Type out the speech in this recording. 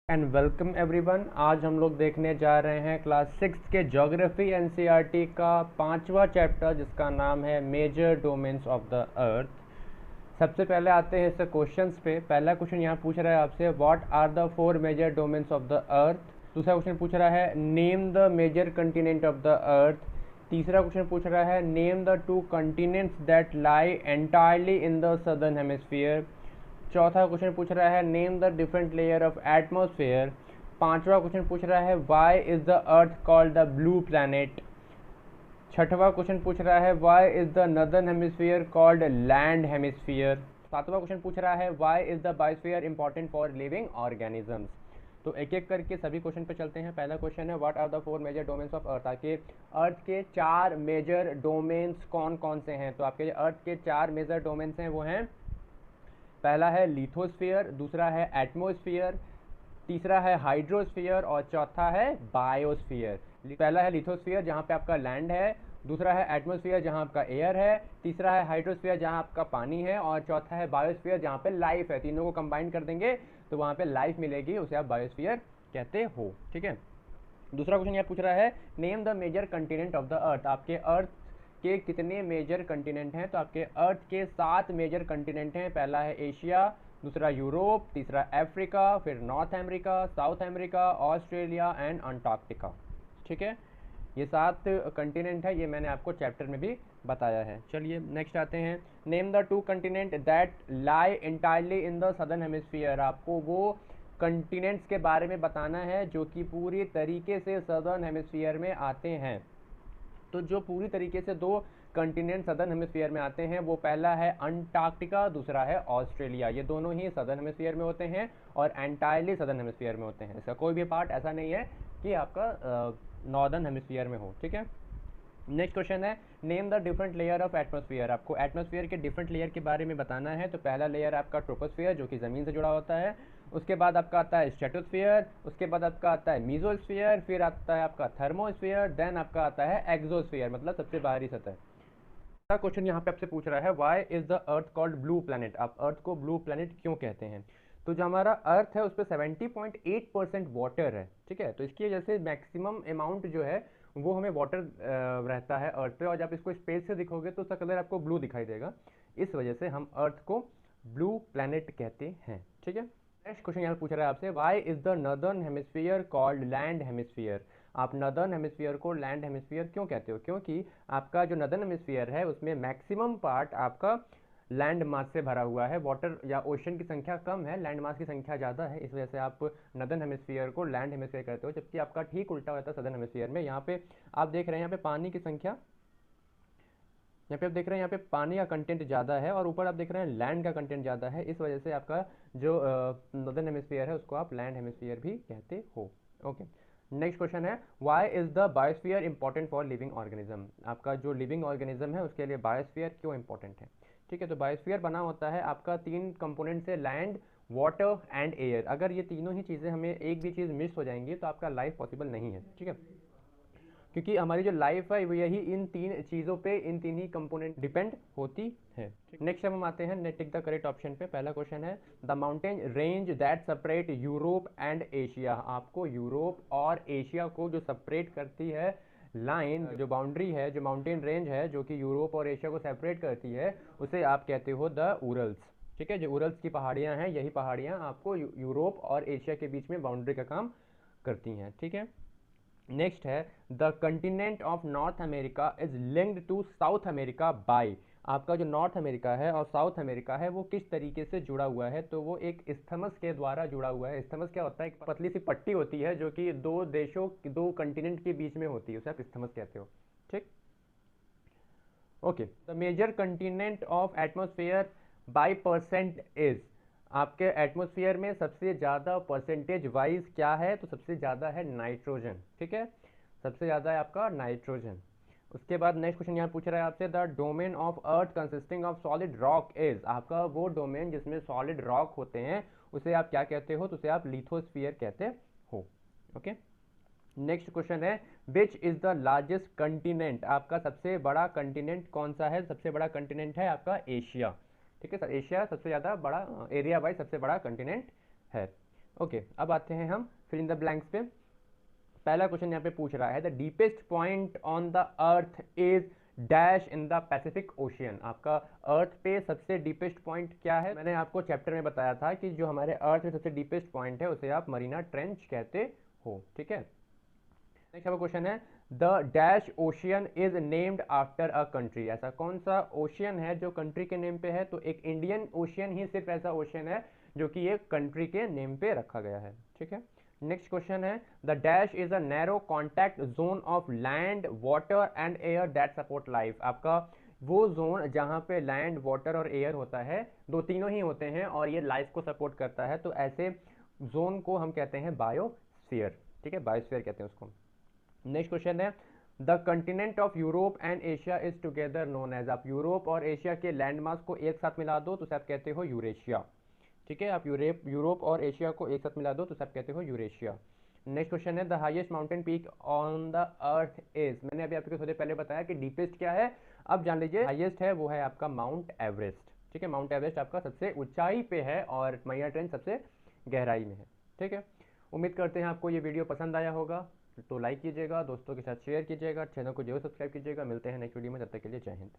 And welcome everyone. आज हम लोग देखने जा रहे हैं क्लास 6 के ज्योग्राफी एनसीईआरटी का 5वां चैप्टर जिसका नाम है major domains of the earth. सबसे पहले आते हैं इससे क्वेश्चंस पे। पहला क्वेश्चन यहाँ पूछ रहा है आपसे what are the 4 major domains of the earth. दूसरा क्वेश्चन पूछ रहा है name the major continent of the earth. तीसरा क्वेश्चन पूछ रहा है name the 2 continents that lie entirely in the southern hemisphere. चौथा क्वेश्चन पूछ रहा है name the different layer of atmosphere. पांचवा क्वेश्चन पूछ रहा है why is the earth called the blue planet. छठवां क्वेश्चन पूछ रहा है why is the northern hemisphere called land hemisphere. सातवां क्वेश्चन पूछ रहा है why is the biosphere important for living organisms. तो एक एक करके सभी क्वेश्चन पे चलते हैं। पहला क्वेश्चन है what are the 4 major domains of earth. आपके अर्थ के 4 मेजर डोमेन्स कौन कौन से हैं। तो आपके अर्थ के 4 मेजर डोमेन्स हैं वो हैं, पहला है लिथोस्फीयर, दूसरा है एटमॉस्फेयर, तीसरा है हाइड्रोस्फीयर और चौथा है बायोस्फीयर। पहला है लिथोस्फीयर जहाँ पे आपका लैंड है, दूसरा है एटमॉस्फेयर जहाँ आपका एयर है, तीसरा है हाइड्रोस्फीयर जहाँ आपका पानी है और चौथा है बायोस्फीयर जहाँ पे लाइफ है। तीनों को कंबाइन कर देंगे तो वहाँ पे लाइफ मिलेगी, उसे आप बायोस्फीयर कहते हो। ठीक है। दूसरा क्वेश्चन यह पूछ रहा है name the major continent of the earth. आपके अर्थ के कितने मेजर कंटिनेंट हैं। तो आपके अर्थ के 7 मेजर कंटिनेंट हैं। पहला है एशिया, दूसरा यूरोप, तीसरा अफ्रीका, फिर north America, south America, Australia and Antarctica. ठीक है, ये 7 कंटिनेंट है, ये मैंने आपको चैप्टर में भी बताया है। चलिए नेक्स्ट आते हैं name the 2 continent that lie entirely in the southern hemisphere. आपको वो कंटिनेंट्स के बारे में बताना है जो कि पूरी तरीके से सदर्न हेमिस्फीयर में आते हैं। तो जो पूरी तरीके से 2 कंटिनेंट सदर्न हेमिस्फीयर में आते हैं वो पहला है अंटार्कटिका, दूसरा है ऑस्ट्रेलिया। ये दोनों ही सदर्न हेमिस्फीयर में होते हैं और एंटायरली सदर्न हेमिस्फीयर में होते हैं। इसका कोई भी पार्ट ऐसा नहीं है कि आपका नॉर्दर्न हेमिस्फीयर में हो। ठीक है। नेक्स्ट क्वेश्चन है name the different layer of atmosphere. आपको एटमॉस्फेयर के डिफरेंट लेयर के बारे में बताना है। तो पहला लेयर आपका ट्रोपोस्फेयर जो कि ज़मीन से जुड़ा होता है, उसके बाद आपका आता है स्ट्रेटोस्फेयर, उसके बाद आपका आता है मीजोस्फेयर, फिर आता है आपका थर्मोस्फेयर, देन आपका आता है एक्सोस्फेयर मतलब सबसे बाहरी सतह। अगला क्वेश्चन यहाँ पे आपसे पूछ रहा है why is the earth called blue planet. आप अर्थ को ब्लू प्लैनेट क्यों कहते हैं। तो जो हमारा अर्थ है उस पर 70.8% वाटर है। ठीक है, तो इसकी वजह से मैक्सिमम अमाउंट जो है वो हमें वाटर रहता है अर्थ पे, और जब इसको स्पेस से दिखोगे तो उसका कलर आपको ब्लू दिखाई देगा। इस वजह से हम अर्थ को ब्लू प्लैनेट कहते हैं। ठीक है। नेक्स्ट क्वेश्चन यहाँ पूछ रहा है आपसे why is the northern hemisphere called land hemisphere. आप नदर्न हेमिस्फीयर को लैंड हेमिस्फीयर क्यों कहते हो। क्योंकि आपका जो नदर्न हेमिस्फीयर है उसमें मैक्सिमम पार्ट आपका लैंड मास से भरा हुआ है। वाटर या ओशन की संख्या कम है, लैंड मास की संख्या ज़्यादा है, इस वजह से आप नदर्न हेमिस्फीयर को लैंड हेमिस्फीयर कहते हो। जबकि आपका ठीक उल्टा होता है सदर्न हेमिस्फीयर में। यहाँ पे आप देख रहे हैं यहाँ पे पानी की संख्या, यहाँ पे आप देख रहे हैं यहाँ पे पानी का कंटेंट ज़्यादा है और ऊपर आप देख रहे हैं लैंड का कंटेंट ज़्यादा है। इस वजह से आपका जो नॉर्दर्न हेमिस्फीयर है उसको आप लैंड हेमिस्फीयर भी कहते हो। ओके। नेक्स्ट क्वेश्चन है why is the biosphere important for living organism. आपका जो लिविंग ऑर्गेनिज्म है उसके लिए बायोस्फीयर क्यों इंपॉर्टेंट है। ठीक है, तो बायोस्फीयर बना होता है आपका 3 कंपोनेंट से, लैंड, वाटर एंड एयर। अगर ये तीनों ही चीज़ें हमें एक भी चीज़ मिस हो जाएंगी तो आपका लाइफ पॉसिबल नहीं है। ठीक है, क्योंकि हमारी जो लाइफ है वो यही इन 3 चीज़ों पे, इन 3 ही कंपोनेंट डिपेंड होती है। नेक्स्ट हम आते हैं टिक द करेक्ट ऑप्शन पे। पहला क्वेश्चन है the mountain range that separate Europe and Asia. आपको यूरोप और एशिया को जो सेपरेट करती है लाइन, जो बाउंड्री है, जो माउंटेन रेंज है जो कि यूरोप और एशिया को सेपरेट करती है, उसे आप कहते हो द उरल्स। ठीक है, जो उरल्स की पहाड़ियाँ हैं यही पहाड़ियाँ आपको यूरोप और एशिया के बीच में बाउंड्री का काम करती हैं। ठीक है। नेक्स्ट है the continent of north America is linked to south America by. आपका जो नॉर्थ अमेरिका है और साउथ अमेरिका है वो किस तरीके से जुड़ा हुआ है। तो वो एक इस्थमस के द्वारा जुड़ा हुआ है। इस्थमस क्या होता है, एक पतली सी पट्टी होती है जो कि 2 देशों, 2 कंटिनेंट के बीच में होती है, उसे आप इस्थमस कहते हो। ठीक। Okay, the major continent of atmosphere by percent is. आपके एटमॉस्फेयर में सबसे ज़्यादा परसेंटेज वाइज क्या है। तो सबसे ज़्यादा है नाइट्रोजन। ठीक है, सबसे ज़्यादा है आपका नाइट्रोजन। उसके बाद नेक्स्ट क्वेश्चन यहाँ पूछ रहा है आपसे the domain of earth consisting of solid rock is. आपका वो डोमेन जिसमें सॉलिड रॉक होते हैं उसे आप क्या कहते हो। तो उसे आप लिथोस्फीयर कहते हो। ओके। नेक्स्ट क्वेश्चन है which is the largest continent. आपका सबसे बड़ा कंटिनेंट कौन सा है। सबसे बड़ा कंटिनेंट है आपका एशिया। ठीक है सर, एशिया सबसे ज़्यादा बड़ा, एरिया वाइज सबसे बड़ा कंटिनेंट है। ओके, अब आते हैं हम फिल इन द ब्लैंक्स पे। पहला क्वेश्चन यहाँ पे पूछ रहा है the deepest point on the earth is dash in the Pacific ocean. आपका अर्थ पे सबसे डीपेस्ट पॉइंट क्या है? मैंने आपको चैप्टर में बताया था कि जो हमारे अर्थ में सबसे डीपेस्ट पॉइंट है उसे आप मरीना ट्रेंच कहते हो, ठीक है। नेक्स्ट आपका क्वेश्चन है the dash ocean is named after a country. ऐसा कौन सा ओशियन है जो कंट्री के नेम पे है? तो एक इंडियन ओशियन ही सिर्फ ऐसा ओशियन है जो कि एक कंट्री के नेम पे रखा गया है, ठीक है। नेक्स्ट क्वेश्चन है the dash is a narrow contact zone of land water and air that support life. आपका वो जोन जहां पे लैंड वाटर और एयर होता है, दो तीनों ही होते हैं और ये लाइफ को सपोर्ट करता है, तो ऐसे जोन को हम कहते हैं बायोस्फीयर, ठीक है, बायोस्फीयर कहते हैं उसको। नेक्स्ट क्वेश्चन है the continent of Europe and Asia is together known as. आप यूरोप और एशिया के लैंडमास को एक साथ मिला दो तो सब कहते हो यूरेशिया, ठीक है। आप यूरोप और एशिया को एक साथ मिला दो तो सब कहते हो यूरेशिया। नेक्स्ट क्वेश्चन है the highest mountain peak on the earth is. मैंने अभी आपको थोड़ी पहले बताया कि डीपेस्ट क्या है, अब जान लीजिए हाईएस्ट है वो है आपका माउंट एवरेस्ट, ठीक है। माउंट एवरेस्ट आपका सबसे ऊंचाई पे है और मरीना ट्रेंच सबसे गहराई में है, ठीक है। उम्मीद करते हैं आपको ये वीडियो पसंद आया होगा, तो लाइक कीजिएगा, दोस्तों के साथ शेयर कीजिएगा, चैनल को जरूर सब्सक्राइब कीजिएगा। मिलते हैं नेक्स्ट वीडियो में, तब तक के लिए जय हिंद।